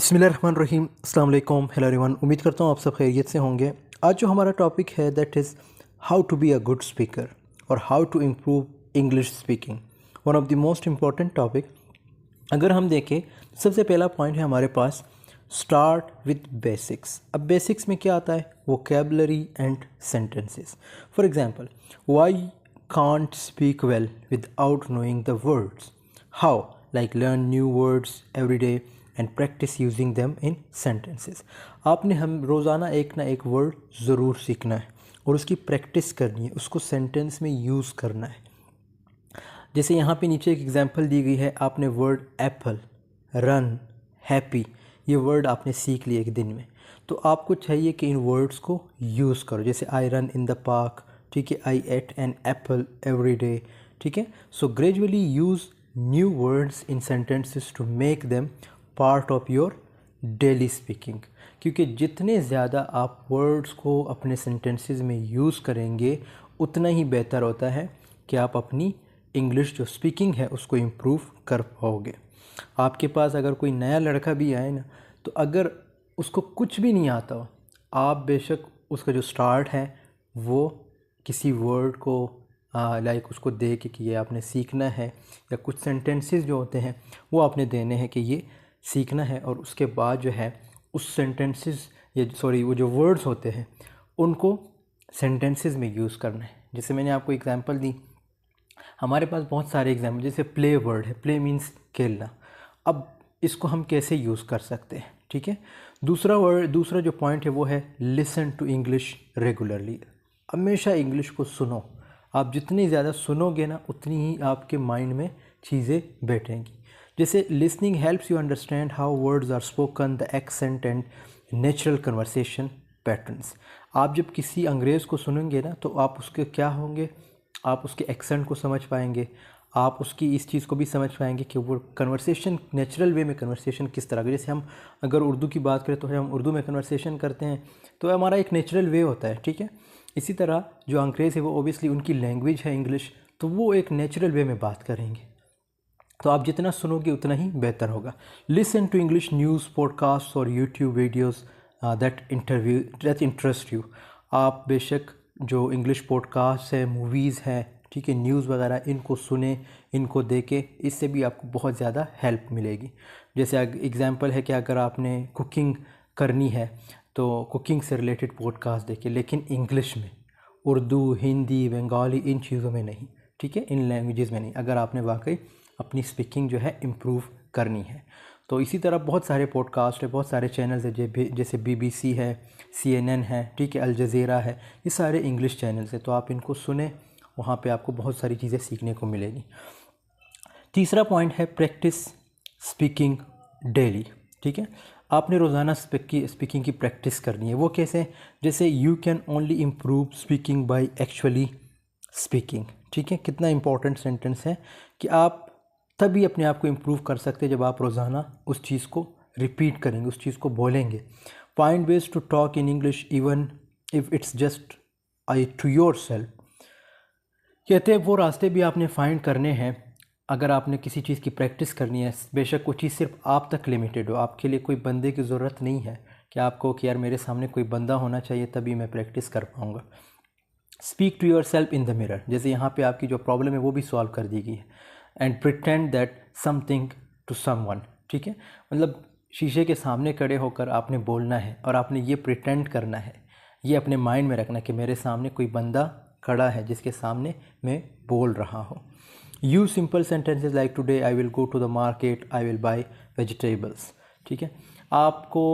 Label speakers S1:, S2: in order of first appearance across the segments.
S1: बिस्मिल्लाहिर्रहमानिर्रहीम, अस्सलाम वालेकुम, हेलो एवरीवन। उम्मीद करता हूँ आप सब खैरियत से होंगे। आज जो हमारा टॉपिक है that is how to be a good speaker और how to improve English speaking, one of the most important topic. अगर हम देखें, सबसे पहला पॉइंट है हमारे पास, स्टार्ट विथ बेसिक्स। अब बेसिक्स में क्या आता है? Vocabulary and sentences. For example, why can't speak well without knowing the words. How? Like learn new words every day and practice using them in sentences. आपने हम रोज़ाना एक ना एक वर्ड ज़रूर सीखना है और उसकी प्रैक्टिस करनी है, उसको सेंटेंस में यूज़ करना है। जैसे यहाँ पे नीचे एक एग्जांपल दी गई है, आपने वर्ड एप्पल, रन, हैप्पी, ये वर्ड आपने सीख लिए एक दिन में, तो आपको चाहिए कि इन वर्ड्स को यूज़ करो। जैसे I run in the park, ठीक है, I ate an apple every day, ठीक है। So gradually use new words in sentences to make them part of your daily speaking, क्योंकि जितने ज़्यादा आप वर्ड्स को अपने सेंटेंसेस में यूज़ करेंगे उतना ही बेहतर होता है कि आप अपनी इंग्लिश जो स्पीकिंग है उसको इम्प्रूव कर पाओगे। आपके पास अगर कोई नया लड़का भी आए ना, तो अगर उसको कुछ भी नहीं आता हो, आप बेशक उसका जो स्टार्ट है वो किसी वर्ड को लाइक उसको दे के कि ये आपने सीखना है, या कुछ सेंटेंसेस जो होते हैं वो आपने देने हैं कि ये सीखना है, और उसके बाद जो है उस सेंटेंसेस या सॉरी वो जो वर्ड्स होते हैं उनको सेंटेंसेस में यूज़ करना है। जैसे मैंने आपको एग्जांपल दी, हमारे पास बहुत सारे एग्जाम्पल, जैसे प्ले वर्ड है, प्ले मीन्स खेलना। अब इसको हम कैसे यूज़ कर सकते हैं, ठीक है। दूसरा जो पॉइंट है वो है लिसन टू इंग्लिश रेगुलरली। हमेशा इंग्लिश को सुनो। आप जितनी ज़्यादा सुनोगे ना उतनी ही आपके माइंड में चीज़ें बैठेंगी। जैसे listening helps you understand how words are spoken, the accent and natural conversation patterns. आप जब किसी अंग्रेज़ को सुनेंगे ना, तो आप उसके क्या होंगे, आप उसके एक्सेंट को समझ पाएंगे, आप उसकी इस चीज़ को भी समझ पाएंगे कि वो कन्वर्सेशन नेचुरल वे में कन्वर्सेशन किस तरह का। जैसे हम अगर उर्दू की बात करें तो हम उर्दू में कन्वर्सेशन करते हैं, तो हमारा एक नेचुरल वे होता है, ठीक है। इसी तरह जो अंग्रेज़ है वो ओबियसली उनकी लैंग्वेज है इंग्लिश, तो वो एक नेचुरल वे में बात करेंगे। तो आप जितना सुनोगे उतना ही बेहतर होगा। Listen to English news, podcast और YouTube videos that interest you. आप बेशक जो इंग्लिश पॉडकास्ट है, मूवीज़ है, ठीक है, न्यूज़ वगैरह, इनको सुने, इनको देखें, इससे भी आपको बहुत ज़्यादा हेल्प मिलेगी। जैसे एग्जांपल है कि अगर आपने कुकिंग करनी है तो कुकिंग से रिलेटेड पॉडकास्ट देखें, लेकिन इंग्लिश में, उर्दू, हिंदी, बंगाली, इन चीज़ों में नहीं, ठीक है, इन लैंग्वेजेस में नहीं, अगर आपने वाकई अपनी स्पीकिंग जो है इम्प्रूव करनी है। तो इसी तरह बहुत सारे पॉडकास्ट है, बहुत सारे चैनल्स है, जैसे BBC है, CNN है, ठीक है, अल जज़ीरा है, ये सारे इंग्लिश चैनल्स हैं। तो आप इनको सुने, वहाँ पे आपको बहुत सारी चीज़ें सीखने को मिलेगी। तीसरा पॉइंट है प्रैक्टिस स्पीकिंग डेली, ठीक है। आपने रोज़ाना स्पीकिंग की प्रैक्टिस करनी है। वो कैसे? जैसे you can only improve speaking by actually speaking, ठीक है। कितना इंपॉर्टेंट सेंटेंस है कि आप तभी अपने आप को इम्प्रूव कर सकते हैं जब आप रोज़ाना उस चीज़ को रिपीट करेंगे, उस चीज़ को बोलेंगे। Find ways to talk in English even if it's just I to yourself. कहते हैं वो रास्ते भी आपने फाइंड करने हैं अगर आपने किसी चीज़ की प्रैक्टिस करनी है। बेशक वो चीज़ सिर्फ आप तक लिमिटेड हो, आपके लिए कोई बंदे की ज़रूरत नहीं है कि आपको कि यार मेरे सामने कोई बंदा होना चाहिए तभी मैं प्रैक्टिस कर पाऊँगा। Speak to yourself in the mirror. जैसे यहाँ पे आपकी जो प्रॉब्लम है वो भी सॉल्व कर दी गई है। And pretend that something to someone, ठीक है। मतलब शीशे के सामने खड़े होकर आपने बोलना है और आपने ये प्रिटेंड करना है, ये अपने माइंड में रखना है कि मेरे सामने कोई बंदा खड़ा है जिसके सामने मैं बोल रहा हूँ। Use simple sentences like today I will go to the market, I will buy vegetables, ठीक है। आपको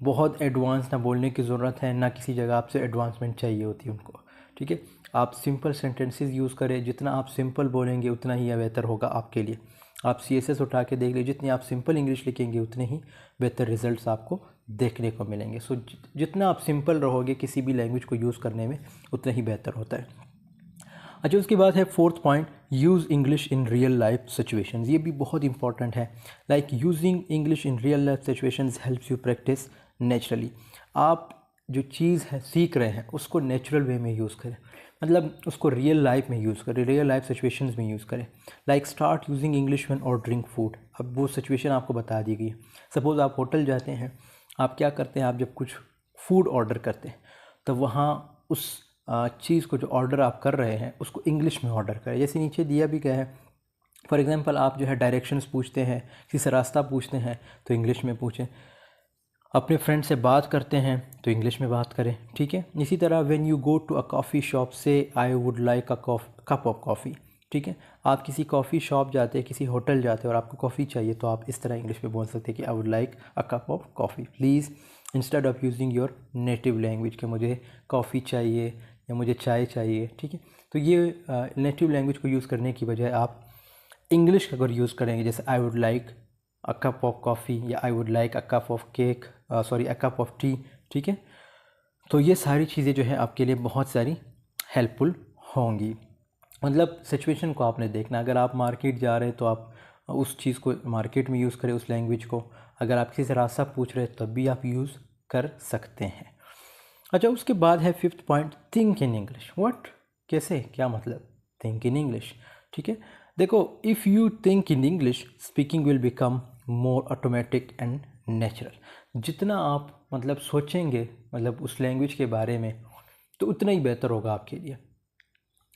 S1: बहुत एडवांस ना बोलने की ज़रूरत है, ना किसी जगह आपसे एडवांसमेंट चाहिए होती है उनको, ठीक है। आप सिंपल सेंटेंसेस यूज़ करें, जितना आप सिंपल बोलेंगे उतना ही बेहतर होगा आपके लिए। आप CSS उठा के देख लीजिए, जितनी आप सिंपल इंग्लिश लिखेंगे उतने ही बेहतर रिजल्ट्स आपको देखने को मिलेंगे। सो जितना आप सिंपल रहोगे किसी भी लैंग्वेज को यूज़ करने में उतना ही बेहतर होता है। अच्छा, उसके बाद है fourth point, use English in real life situations. ये भी बहुत इंपॉर्टेंट है। Like using English in real life situations helps you practice naturally. आप जो चीज़ है सीख रहे हैं उसको नेचुरल वे में यूज़ करें। मतलब उसको रियल लाइफ में यूज़ करें, रियल लाइफ सिचुएशंस में यूज़ करें। Like start using English when ordering food. अब वो सिचुएशन आपको बता दी गई है। सपोज़ आप होटल जाते हैं, आप क्या करते हैं, आप जब कुछ फूड ऑर्डर करते हैं तो वहाँ उस चीज़ को जो ऑर्डर आप कर रहे हैं उसको इंग्लिश में ऑर्डर करें। जैसे नीचे दिया भी गया है, फॉर एग्ज़ाम्पल आप जो है डायरेक्शंस पूछते हैं, किसी से रास्ता पूछते हैं तो इंग्लिश में पूछें, अपने फ्रेंड से बात करते हैं तो इंग्लिश में बात करें, ठीक है। इसी तरह when you go to a coffee shop से I would like a cup of coffee, ठीक है। आप किसी कॉफ़ी शॉप जाते हैं, किसी होटल जाते हैं और आपको कॉफ़ी चाहिए तो आप इस तरह इंग्लिश में बोल सकते हैं कि आई would like a cup of coffee please, instead of using your native language कि मुझे कॉफ़ी चाहिए या मुझे चाय चाहिए, ठीक है। तो ये नेटिव लैंग्वेज को यूज़ करने की बजाय आप इंग्लिश का अगर यूज़ करेंगे, जैसे I would like a cup of coffee या I would like a cup of cake, sorry a cup of tea, ठीक है। तो ये सारी चीज़ें जो है आपके लिए बहुत सारी हेल्पफुल होंगी। मतलब सिचुएशन को आपने देखना, अगर आप मार्केट जा रहे हैं तो आप उस चीज़ को मार्केट में यूज़ करें, उस लैंग्वेज को। अगर आप किसी से रास्ता पूछ रहे हैं तब भी आप यूज़ कर सकते हैं। अच्छा, उसके बाद है 5th point, think in English. What, कैसे, क्या मतलब थिंक इन इंग्लिश, ठीक है। देखो, if you think in English speaking will become more automatic and natural. जितना आप मतलब सोचेंगे मतलब उस लैंग्वेज के बारे में तो उतना ही बेहतर होगा आपके लिए।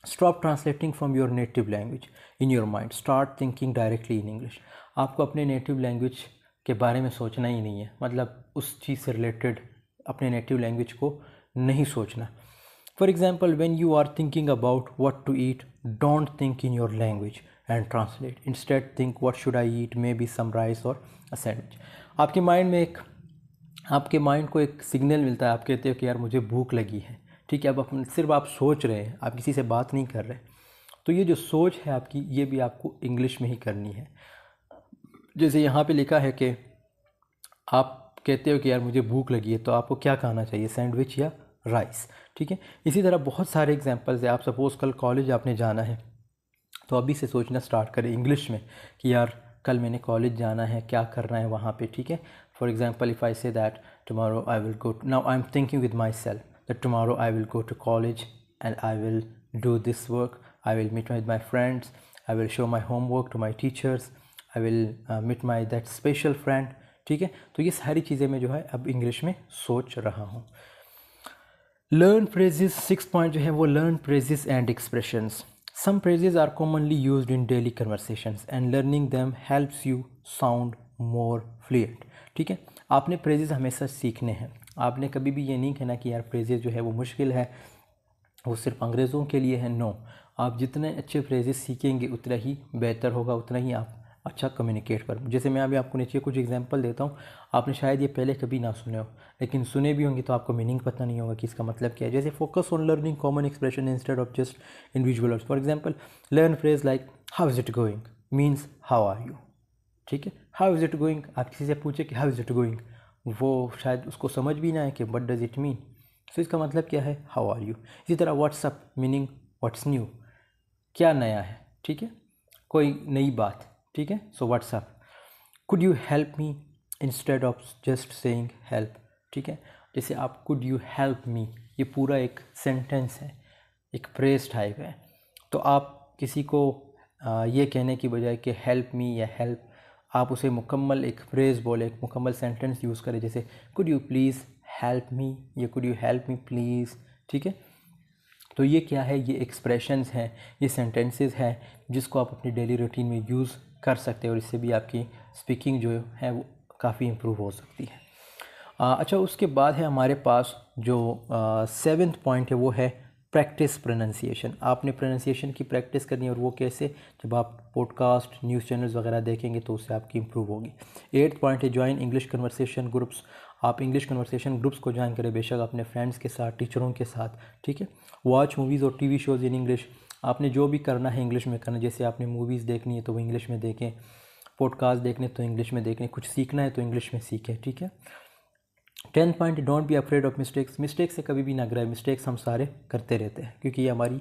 S1: Stop translating from your native language in your mind, start thinking directly in English. आपको अपने नेटिव लैंग्वेज के बारे में सोचना ही नहीं है, मतलब उस चीज़ से रिलेटेड अपने नेटिव लैंग्वेज को नहीं सोचना। For example, when you are thinking about what to eat, don't think in your language and translate, instead think what should I eat, maybe some rice और अ सैंडविच। आपके mind को एक signal मिलता है, आप कहते हो कि यार मुझे भूख लगी है, ठीक है। अब अपन सिर्फ आप सोच रहे हैं, आप किसी से बात नहीं कर रहे। तो ये जो सोच है आपकी, ये भी आपको इंग्लिश में ही करनी है। जैसे यहाँ पे लिखा है कि आप कहते हो कि यार मुझे भूख लगी है, तो आपको क्या खाना चाहिए, सैंडविच या राइस, ठीक है। इसी तरह बहुत सारे एग्जांपल्स है। आप सपोज़ कल कॉलेज आपने जाना है तो अभी से सोचना स्टार्ट करें इंग्लिश में कि यार कल मैंने कॉलेज जाना है, क्या करना है वहाँ पे, ठीक है। For example, if I say that tomorrow I will go, now I am thinking with myself that tomorrow I will go to college and I will do this work, I will meet with my friends, I will show my homework to my teachers, I will meet my that special friend, ठीक है। तो ये सारी चीज़ें मैं जो है अब इंग्लिश में सोच रहा हूँ। लर्न फ्रेजेस, 6 पॉइंट जो है वो learn phrases and expressions. Some phrases are commonly used in daily conversations and learning them helps you sound more fluent, ठीक है। आपने फ्रेजेस हमेशा सीखने हैं। आपने कभी भी ये नहीं कहना कि यार फ्रेजेस जो है वो मुश्किल है, वो सिर्फ अंग्रेज़ों के लिए है। नो, आप जितने अच्छे फ्रेजेस सीखेंगे उतना ही बेहतर होगा, उतना ही आप अच्छा कम्युनिकेट कर। जैसे मैं अभी आपको नीचे कुछ एग्जांपल देता हूँ, आपने शायद ये पहले कभी ना सुने हो, लेकिन सुने भी होंगे तो आपको मीनिंग पता नहीं होगा कि इसका मतलब क्या है। जैसे focus on learning common expression instead of just individual words. For example, learn phrase like how is it going means how are you, ठीक है। हाउ इज़ इट गोइंग, आप किसी से पूछे कि हाउ इज़ इट गोइंग, वो शायद उसको समझ भी ना है कि व्हाट डज़ इट मीन, तो इसका मतलब क्या है, हाउ आर यू। इसी तरह व्हाट्सअप मीनिंग व्हाट्स न्यू, क्या नया है, ठीक है, कोई नई बात, ठीक है। So what's up, could you help me instead of just saying help, ठीक है। जैसे आप कुड यू हेल्प मी, ये पूरा एक सेंटेंस है, एक फ्रेज टाइप है। तो आप किसी को ये कहने की बजाय कि हेल्प मी या हेल्प, आप उसे मुकम्मल एक फ्रेज़ बोले, एक मुकम्मल सेंटेंस यूज़ करें, जैसे could you please help me या could you help me please, ठीक है। तो ये क्या है, ये एक्सप्रेशंस हैं, ये सेंटेंसेस हैं जिसको आप अपनी डेली रूटीन में यूज़ कर सकते हैं और इससे भी आपकी स्पीकिंग जो है वो काफ़ी इम्प्रूव हो सकती है। अच्छा, उसके बाद है हमारे पास जो 7th पॉइंट है वो है प्रैक्टिस प्रोनाउंसिएशन। आपने प्रोनाउंसिएशन की प्रैक्टिस करनी है, और वो कैसे, जब आप पॉडकास्ट, न्यूज़ चैनल्स वगैरह देखेंगे तो उससे आपकी इम्प्रूव होगी। 8th पॉइंट है ज्वाइन इंग्लिश कन्वर्सेशन ग्रुप्स। आप इंग्लिश कन्वर्सेशन ग्रुप्स को ज्वाइन करें, बेशक अपने फ्रेंड्स के साथ, टीचरों के साथ, ठीक है। वॉच मूवीज़ और टीवी शोज़ इन इंग्लिश। आपने जो भी करना है इंग्लिश में करना, जैसे आपने मूवीज़ देखनी है तो वो इंग्लिश में देखें, पॉडकास्ट देखने तो इंग्लिश में देखें, कुछ सीखना है तो इंग्लिश में सीखें, ठीक है। 10th point, don't be afraid of mistakes. Mistake से कभी भी ना घबराएं, मिस्टेक्स हम सारे करते रहते हैं क्योंकि ये हमारी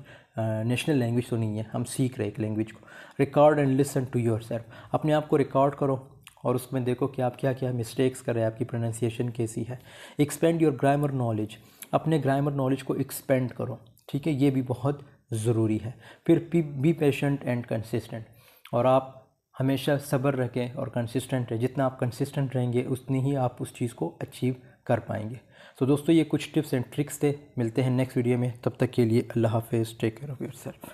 S1: नेशनल लैंग्वेज तो नहीं है, हम सीख रहे एक लैंग्वेज को। Record and listen to yourself, अपने आप को रिकॉर्ड करो और उसमें देखो कि आप क्या क्या मिस्टेक्स कर रहे हैं, आपकी प्रोनाउंसिएशन कैसी है। एक्सपेंड योर ग्रामर नॉलेज, अपने ग्रामर नॉलेज को एक्सपेंड करो, ठीक है, ये भी बहुत ज़रूरी है। फिर बी पेशेंट एंड कंसिस्टेंट, और आप हमेशा सब्र रखें और कंसिस्टेंट रहे। जितना आप कंसिस्टेंट रहेंगे उतनी ही आप उस चीज़ को अचीव कर पाएंगे। तो दोस्तों ये कुछ टिप्स एंड ट्रिक्स थे। मिलते हैं नेक्स्ट वीडियो में, तब तक के लिए अल्लाह हाफिज़, टेक केयर ऑफ़ योरसेल्फ।